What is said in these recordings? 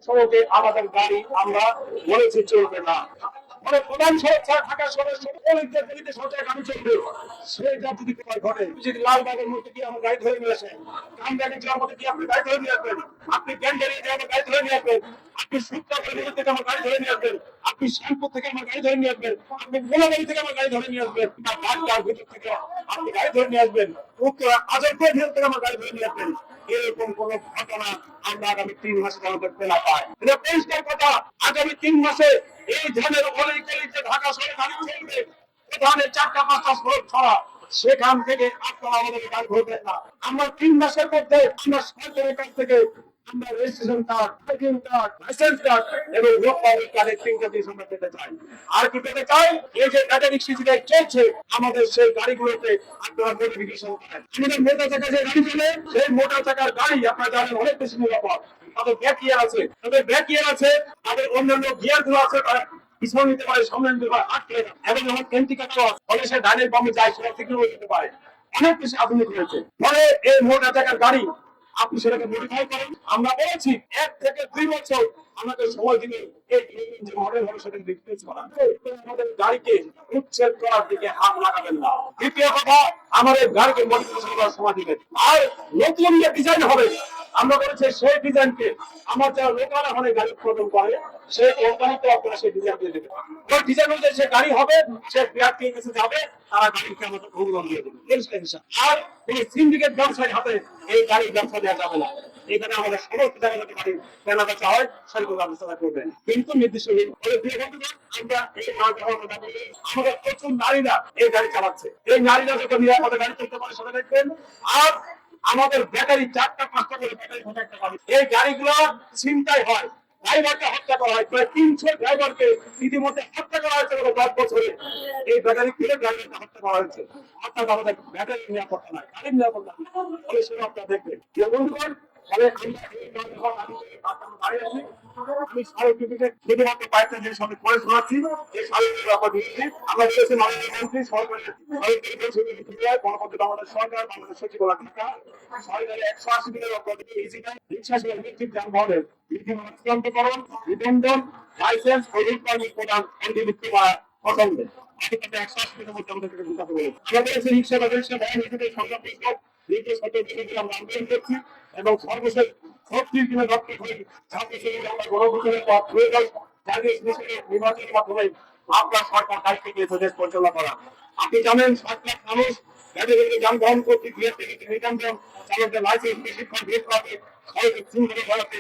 সড়কে আমাদের গাড়ি আমরা বলেছি চলবে না। মানে প্রধান সড়ক ছাড়া ঢাকা শহরের গলিতে সড়কে গাড়ি চলবে, সেটা যদি ঘটে, যদি লালবাগের মধ্যে কি আমার গাড়ি ধরে নিয়ে আসেন, কামরাঙ্গীর যাওয়ার মধ্যে কি আপনি গাড়ি ধরে নিয়ে আসবেন, আপনি ব্যান্ডারি যাওয়ার গাড়ি ধরে নিয়ে আসবেন, আপনি সুত্রাপুর থেকে আমার গাড়ি ধরে নিয়ে আসবেন, আপনি শ্যামপুর থেকে আমার গাড়ি ধরে নিয়ে আসবেন, আপনি গোলাবাড়ি থেকে আমার গাড়ি ধরে নিয়ে আসবেন, বা ঢাকার ভিতর থেকে আপনি গাড়ি ধরে নিয়ে আসবেন, উত্তরা আজমপুর ভিতর থেকে আমার গাড়ি ধরে নিয়ে আসবেন। এরকম কোন ঘটনা আমরা আগামী 3 মাসে যেন দেখতে না পাই। এটা পরিষ্কার কথা। আগামী 3 মাসে এই ধানের অলিতে ঢাকা শহরে গাড়ি চলবে, প্রধানের 4টা-5টা সড়ক ছাড়া, সেখান থেকে আপনারা আমাদের গাড়ি ধরবেন না। আমরা 3 মাসের মধ্যে আমরা সরকারের কাছ থেকে আমরা registration card, identity card, licence card এবং রোডপাওয়ার কার্ডের 3টা জিনিস আমরা পেতে চাই। আর কি পেতে চাই? এই যে ব্যাটারি সিস্টেম চলছে আমাদের সেই গাড়িগুলোতে আপনারা নোটিফিকেশন করেন। আমাদের মোটা চাকা যে গাড়ি চলে, সেই মোটা চাকার গাড়ি আপনারা জানেন অনেক বেশি নিরাপদ। তাদের ব্যাক গিয়ার আছে, তাদের অন্যান্য গিয়ার গুলো আছে, পিছনে নিতে পারে, সামনে নিতে পারে, আটকে এবং আমার এন্টি কাটা ফলে সে ডানের বামে যায়, সেটা সিগন্যাল দিতে পারে। অনেক বেশি আধুনিক হয়েছে। ফলে এই মোটা চাকার গাড়ি আপনি সেটাকে মডিফাই করেন। আমরা বলেছি 1 থেকে 2 বছর আমাদের সময় দিলে এই যে মডেল হবে সেটা রিপ্লেস করা। আমাদের গাড়িকে উচ্ছেদ করার দিকে হাত লাগাবেন না। দ্বিতীয় কথা, আমাদের গাড়িকে মডিফিকেশন করার সময় দিবেন। আর নতুন যে ডিজাইন হবে, আমরা বলেছি সেই ডিজাইনকে আমার যারা লোকাল এখন গাড়ি উৎপাদন করে সেই কোম্পানিতে আপনারা সেই ডিজাইন দিয়ে দেবেন। ওই ডিজাইন অনুযায়ী সে গাড়ি হবে, সে বিআর কে কাছে যাবে, তারা গাড়িকে আমাদের ভূগোল দিয়ে দেবে। আর এই সিন্ডিকেট ব্যবসায়ীর হাতে এই গাড়ির ব্যবসা দেওয়া যাবে না। এখানে আমাদের সমস্ত জায়গাতে গাড়ি কেনা বেচা হয়, সেরকম ব্যবস্থা করবেন, কিন্তু নির্দিষ্ট আমরা এই আমাদের প্রচুর নারীরা এই গাড়ি চালাচ্ছে। এই নারীরা যখন নিরাপদে গাড়ি চলতে পারে সেটা দেখবেন। আর আমাদের ব্যাটারি 4টা-5টা করে ব্যাটারি একটা গাড়ি, এই গাড়িগুলো ছিনতাই হয়, ড্রাইভারকে হত্যা করা হয়। প্রায় 300 ড্রাইভারকে ইতিমধ্যে হত্যা করা হয়েছে গত 10 বছরে। এই ব্যাটারি খুলে ড্রাইভারকে হত্যা করা হয়েছে। অর্থাৎ আমাদের ব্যাটারি নিরাপত্তা নাই, গাড়ির নিরাপত্তা নাই। ফলে সেটা আপনারা দেখবেন। বন্ধুগণ, ফলে আমি শুধুমাত্র কয়েকটা জিনিস আমি পরে শোনাচ্ছি। এই আমরা বলেছি মাননীয় মন্ত্রী সরকারের গণতন্ত্র বাংলাদেশ সরকার, বাংলাদেশ সচিবালয় ঢাকা সরকারের 180 দিনের অগ্রগতি রিক্সা ইলেকট্রিক যানবাহনের চূড়ান্তকরণ, নিবন্ধন, লাইসেন্স ও রুট পারমিট প্রদান অন্তর্ভুক্ত করা পছন্দ। 180 দিনের মধ্যে আমাদের ঢুকাতে বলেছে। আমরা বলেছি রিক্সা বা রিক্সা বাহন হিসেবে সংগ্রাম আমরা আন্দোলন করছি এবং সর্বশেষ 36 দিনের রক্ত করে ছাত্র শ্রেণীর আমরা গণভোটের পর প্রয়োজন নির্বাচনের মাধ্যমে আপনার সরকার দায়িত্ব পেয়েছে দেশ পরিচালনা করা। আপনি জানেন 7 লাখ মানুষ যানবাহন কর্তৃক নিবন্ধন, চালকদের লাইসেন্স প্রশিক্ষণ বের করাতে, সড়কে শৃঙ্খলা করাতে,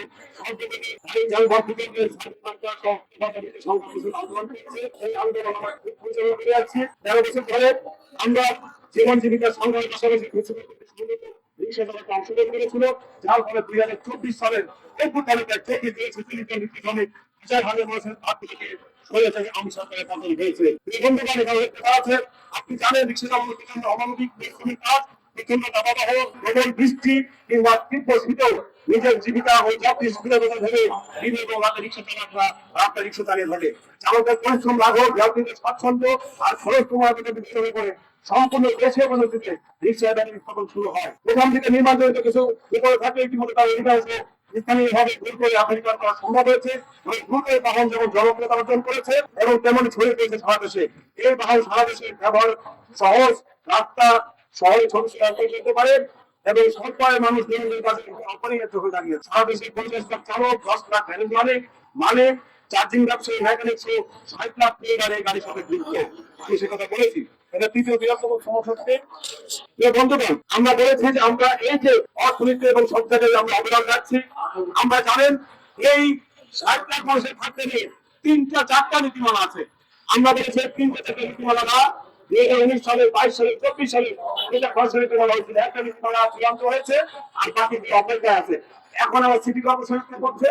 যানবাহন আন্দোলন করেছে। এই আন্দোলন আমরা পরিচালনা করে যাচ্ছি। 13 বছর ধরে আমরা জীবন জীবিকার সংগ্রামের পাশাপাশি অংশগ্রহণ করেছিল, যার ফলে 2024 সালের এপ্রিল তারিখে আমি সরকারের পতন হয়েছে। আপনি জানেন অমানবিক কাজ, প্রচন্ড দাবাবহ, প্রবল বৃষ্টি কিংবা তীব্র শীতেও নিজের জীবিকা ও জাতীয় সুবিধা ভেবে বিভিন্ন রিক্সা চালকরা রাস্তা রিক্সা চালিয়ে থাকে। চালকদের পরিশ্রম লাঘব, যাত্রীদের স্বাচ্ছন্দ্য আর খরচ কমার বিষয় করে সম্পূর্ণ দেশীয় পদ্ধতিতে রিক্সা ব্যাটারি স্থাপন শুরু হয়। প্রথম থেকে নির্মাণ জনিত কিছু বিপদ থাকলে ইতিমধ্যে তার অধিকার স্থানীয়ভাবে দূর করে আধুনিকরণ করা সম্ভব হয়েছে। দ্রুত বাহন যেমন জনপ্রিয়তা অর্জন করেছে এবং তেমন ছড়িয়ে পড়েছে সারা দেশে। এই বাহন সারা দেশে ব্যবহার সহজ, রাস্তা শহরে ছোট করতে পারে এবং সরকারের মানুষ নিয়ন্ত্রণের কাছে অপরিহার্য হয়ে দাঁড়িয়েছে। সারা দেশে 50 লাখ চালক, 10 লাখ ভ্যান মানে চার্জিং ব্যবসায়ী, মেকানিক 60 লাখ গাড়ি সঙ্গে যুক্ত। আমি সে কথা বলেছি। এটা তৃতীয় বৃহত্তম সমস্যা থেকে। বন্ধুগণ, আমরা বলেছি যে আমরা এই যে অর্থনীতি এবং সব জায়গায় আমরা অবদান রাখছি। আমরা জানেন এই 60 লাখ মানুষের থাকতে নিয়ে 3টা-4টা নীতিমালা আছে। আমরা বলেছি 3টা-4টা নীতিমালা না, 2019 সালে, 22 সালে, 24 সালে যেটা খরচ হয়েছিল, একটা নীতিমালা চূড়ান্ত হয়েছে আর বাকি অপেক্ষায় আছে। এখন আমার সিটি কর্পোরেশন করছে।